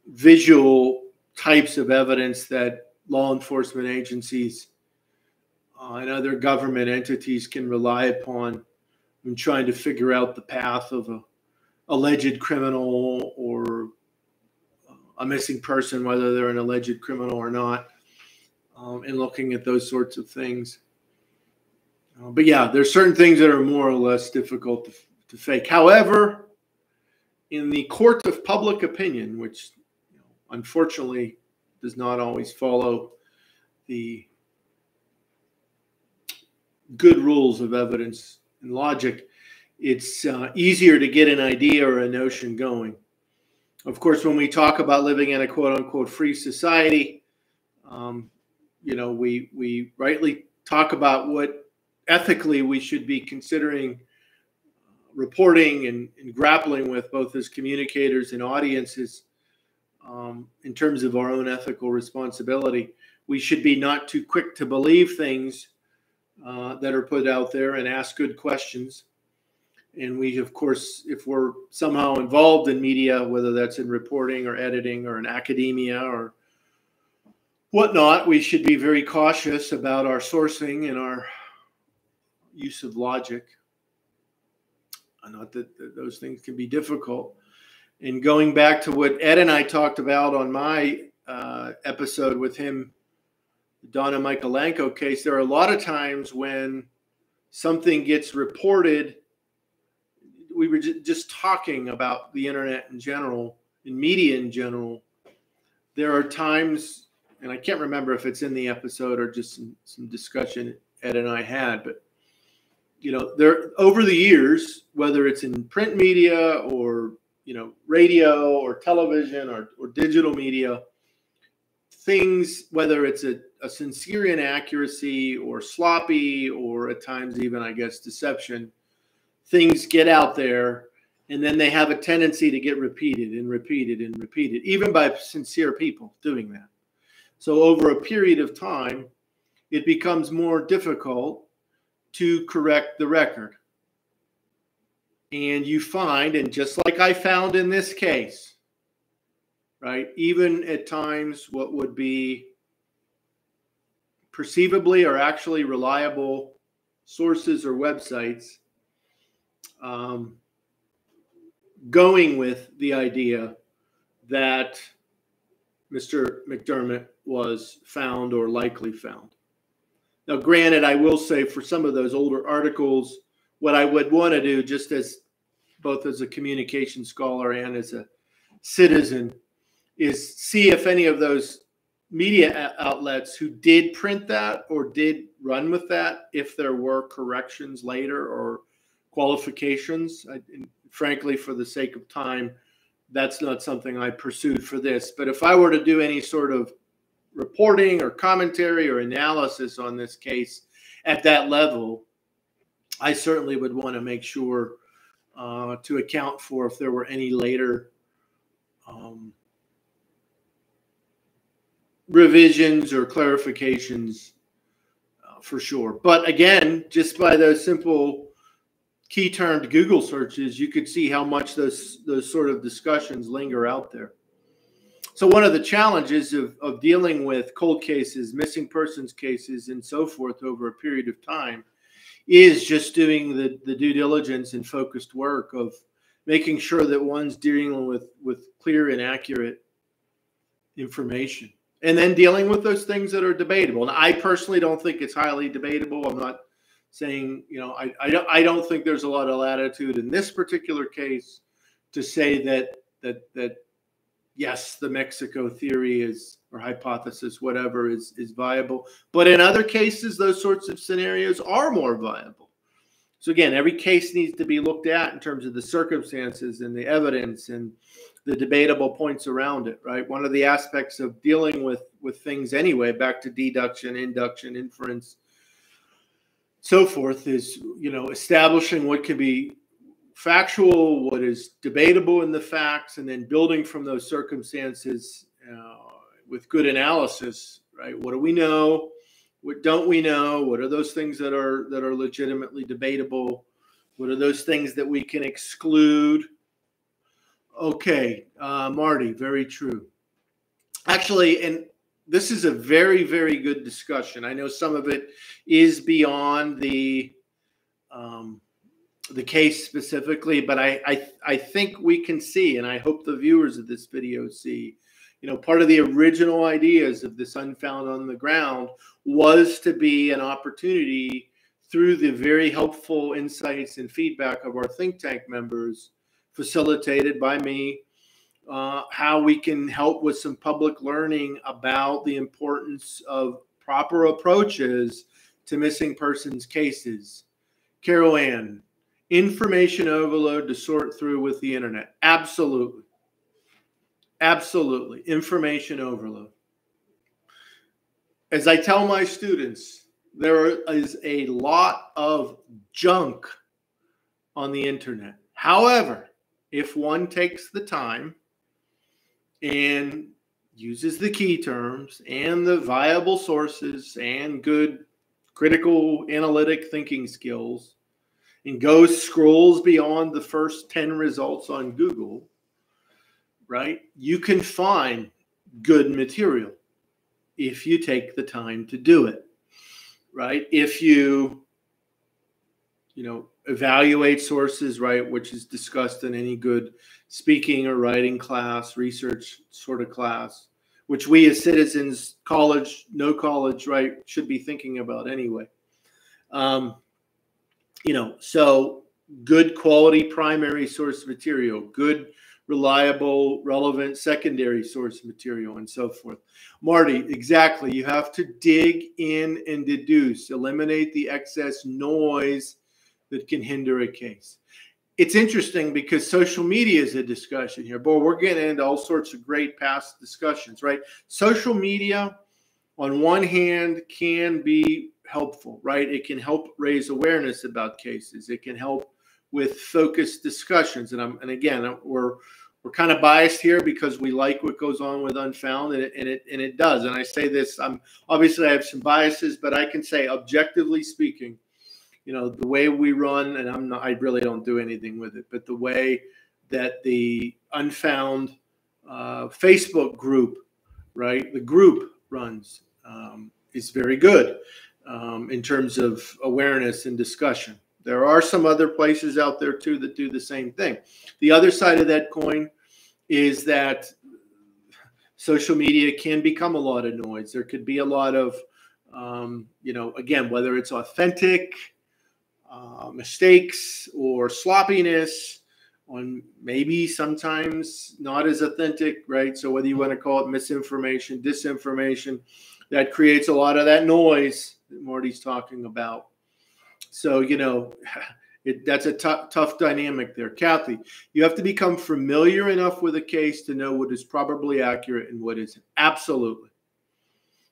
visual types of evidence that law enforcement agencies and other government entities can rely upon when trying to figure out the path of a alleged criminal or a missing person, whether they're an alleged criminal or not, and looking at those sorts of things. But yeah, there's certain things that are more or less difficult to fake. However, in the court of public opinion, which unfortunately does not always follow the good rules of evidence and logic, it's easier to get an idea or a notion going. Of course, when we talk about living in a quote-unquote free society, we rightly talk about what ethically we should be considering reporting and grappling with, both as communicators and audiences, in terms of our own ethical responsibility. We should be not too quick to believe things that are put out there and ask good questions. And we, of course, if we're somehow involved in media, whether that's in reporting or editing or in academia or whatnot, we should be very cautious about our sourcing and our use of logic. Not that those things can be difficult. And going back to what Ed and I talked about on my episode with him, the Donna Michalenko case, there are a lot of times when something gets reported. We were just talking about the internet in general, and media in general. There are times, and I can't remember if it's in the episode or just some discussion Ed and I had, but there over the years, whether it's in print media or radio or television or digital media, things, whether it's a sincere inaccuracy or sloppy or at times even, I guess, deception, things get out there and then they have a tendency to get repeated and repeated and repeated, even by sincere people doing that. So over a period of time, it becomes more difficult to correct the record. And you find, and just like I found in this case, right, even at times what would be perceivably or actually reliable sources or websites, going with the idea that Mr. McDermott was found or likely found. Now, granted, I will say for some of those older articles, what I would want to do, just as both as a communication scholar and as a citizen, is see if any of those media outlets who did print that or did run with that, if there were corrections later or qualifications. Frankly, for the sake of time, that's not something I pursued for this. But if I were to do any sort of reporting or commentary or analysis on this case at that level, I certainly would want to make sure to account for if there were any later revisions or clarifications, for sure. But again, just by those simple key-termed Google searches, you could see how much those sort of discussions linger out there. So one of the challenges of dealing with cold cases, missing persons cases, and so forth over a period of time is just doing the due diligence and focused work of making sure that one's dealing with clear and accurate information. And then dealing with those things that are debatable. And I personally don't think it's highly debatable. I'm not saying, I don't think there's a lot of latitude in this particular case to say that yes, the Mexico theory is, or hypothesis, whatever, is viable. But in other cases, those sorts of scenarios are more viable. So again, every case needs to be looked at in terms of the circumstances and the evidence and the debatable points around it, right? One of the aspects of dealing with things anyway, back to deduction, induction, inference, so forth is, establishing what can be factual, what is debatable in the facts, and then building from those circumstances with good analysis, right? What do we know? What don't we know? What are those things that are legitimately debatable? What are those things that we can exclude? Okay, Marty, very true. Actually, and this is a very, very good discussion. I know some of it is beyond the case specifically, but I think we can see, and I hope the viewers of this video see, part of the original ideas of this Unfound on the Ground was to be an opportunity through the very helpful insights and feedback of our think tank members, facilitated by me, how we can help with some public learning about the importance of proper approaches to missing persons cases. Carol Ann, information overload to sort through with the internet. Absolutely. Absolutely. Information overload. As I tell my students, there is a lot of junk on the internet. However, if one takes the time and uses the key terms and the viable sources and good critical analytic thinking skills and scrolls beyond the first 10 results on Google, right, you can find good material if you take the time to do it, right? If you evaluate sources, right, which is discussed in any good speaking or writing class, research sort of class, which we as citizens, college, no college, right, should be thinking about anyway. So good quality primary source material, good, reliable, relevant secondary source material, and so forth. Marty, exactly. You have to dig in and deduce, eliminate the excess noise that can hinder a case. It's interesting because social media is a discussion here. Boy, we're getting into all sorts of great past discussions, right? Social media, on one hand, can be helpful, right? It can help raise awareness about cases. It can help with focused discussions. And again, we're kind of biased here because we like what goes on with Unfound, and it does. And I say this, obviously I have some biases, but I can say, objectively speaking, the way we run, and I really don't do anything with it, but the way that the Unfound Facebook group, right, the group runs is very good in terms of awareness and discussion. There are some other places out there too that do the same thing. The other side of that coin is that social media can become a lot of noise. There could be a lot of, again, whether it's authentic mistakes or sloppiness, on maybe sometimes not as authentic, right? So whether you want to call it misinformation, disinformation, that creates a lot of that noise that Marty's talking about. So, that's a tough dynamic there. Kathy, you have to become familiar enough with a case to know what is probably accurate and what isn't. Absolutely.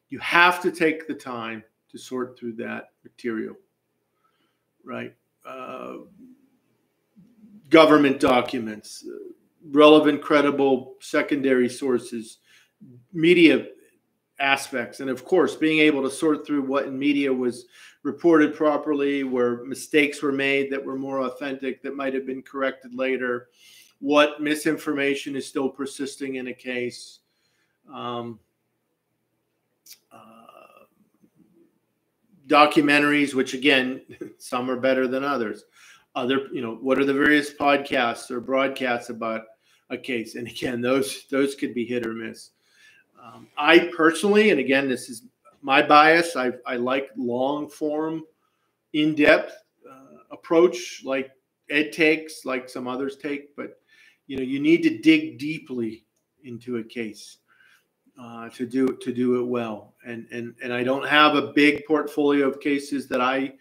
You have to take the time to sort through that material, right? Government documents, relevant, credible secondary sources, media aspects, and of course, being able to sort through what in media was reported properly, where mistakes were made that were more authentic, that might have been corrected later, what misinformation is still persisting in a case. Documentaries, which again, some are better than others. What are the various podcasts or broadcasts about a case? And again, those could be hit or miss. I personally, and again, this is my bias, I like long form, in-depth approach, like Ed takes, like some others take, but you need to dig deeply into a case to do it well. And I don't have a big portfolio of cases that I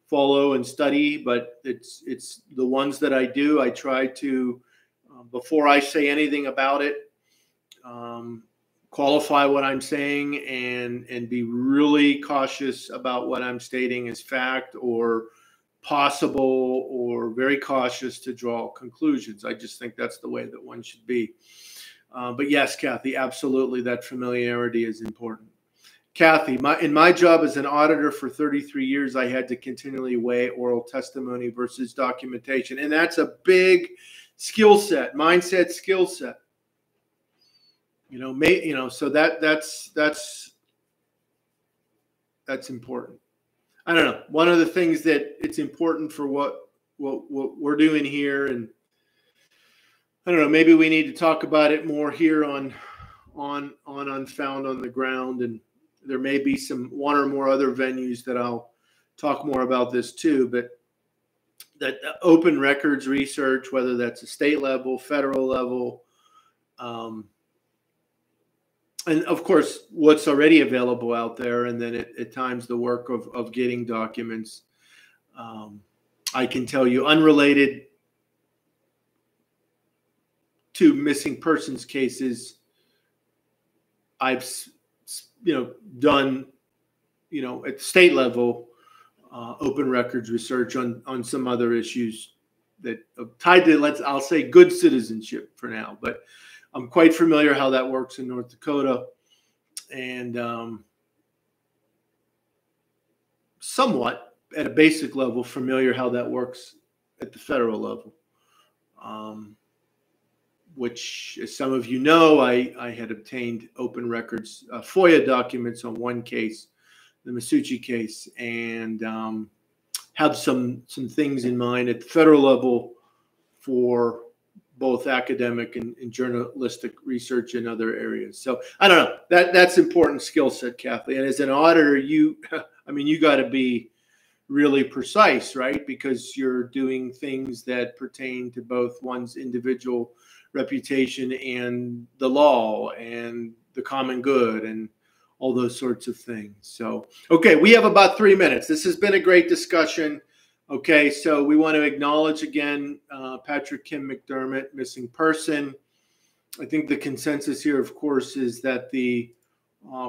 follow and study, but it's the ones that I do. I try to, before I say anything about it, qualify what I'm saying and be really cautious about what I'm stating as fact or possible, or very cautious to draw conclusions. I just think that's the way that one should be. But yes, Kathy, absolutely, that familiarity is important. Kathy, in my job as an auditor for 33 years, I had to continually weigh oral testimony versus documentation. And that's a big skill set, mindset skill set. So that's important. I don't know. One of the things that it's important for what we're doing here, and I don't know, maybe we need to talk about it more here on Unfound on the Ground, and there may be one or more other venues that I'll talk more about this too. But that open records research, whether that's a state level, federal level, and of course, what's already available out there, and then at times the work of getting documents. I can tell you, unrelated to missing persons cases, I've done at state level open records research on some other issues that are tied to, I'll say, good citizenship for now, but I'm quite familiar how that works in North Dakota, and somewhat at a basic level familiar how that works at the federal level, which, as some of you know, I had obtained open records, FOIA documents on one case, the Masucci case, and have some things in mind at the federal level for both academic and journalistic research in other areas. So I don't know, that's important skill set, Kathy. And as an auditor, you got to be really precise, right? Because you're doing things that pertain to both one's individual reputation and the law and the common good and all those sorts of things. So, okay, we have about 3 minutes. This has been a great discussion. Okay, so we want to acknowledge again Patrick Kim McDermott, missing person. I think the consensus here, of course, is that the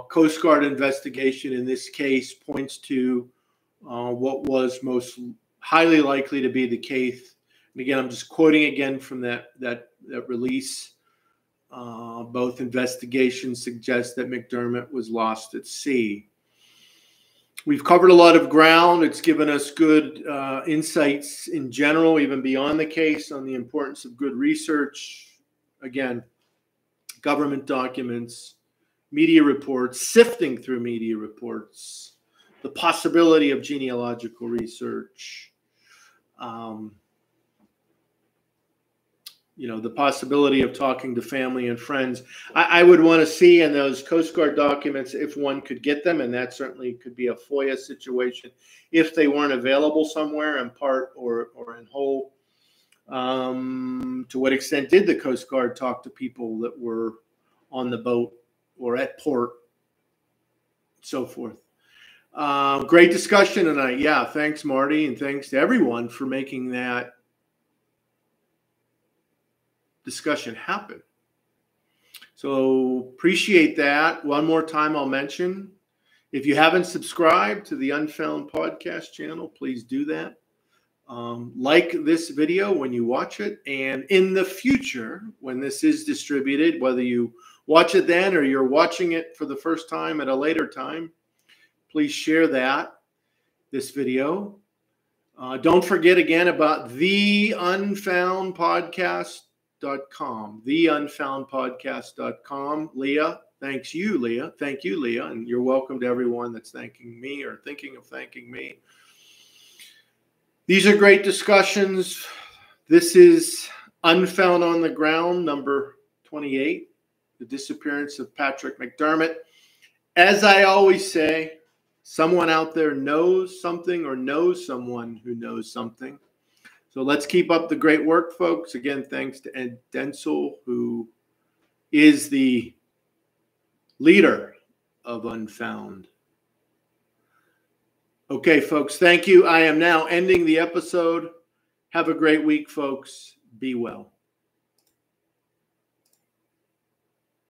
Coast Guard investigation in this case points to what was most highly likely to be the case. And again, I'm just quoting again from that release. Both investigations suggest that McDermott was lost at sea. We've covered a lot of ground. It's given us good insights in general, even beyond the case, on the importance of good research. Again, government documents, media reports, sifting through media reports, the possibility of genealogical research, the possibility of talking to family and friends. I would want to see in those Coast Guard documents, if one could get them, and that certainly could be a FOIA situation, if they weren't available somewhere in part or in whole. To what extent did the Coast Guard talk to people that were on the boat or at port, so forth? Great discussion tonight. Yeah, thanks, Marty, and thanks to everyone for making that discussion happen. So appreciate that. One more time, I'll mention, if you haven't subscribed to the Unfound podcast channel, please do that. Like this video when you watch it, and in the future, when this is distributed, whether you watch it then or you're watching it for the first time at a later time, please share this video. Don't forget again about the Unfound Podcast. theunfoundpodcast.com. Leah, thank you, Leah, and you're welcome to everyone that's thanking me or thinking of thanking me. These are great discussions. This is Unfound on the Ground, number 28, the disappearance of Patrick McDermott. As I always say, someone out there knows something or knows someone who knows something. So let's keep up the great work, folks. Again, thanks to Ed Dentzel, who is the leader of Unfound. Okay, folks, thank you. I am now ending the episode. Have a great week, folks. Be well.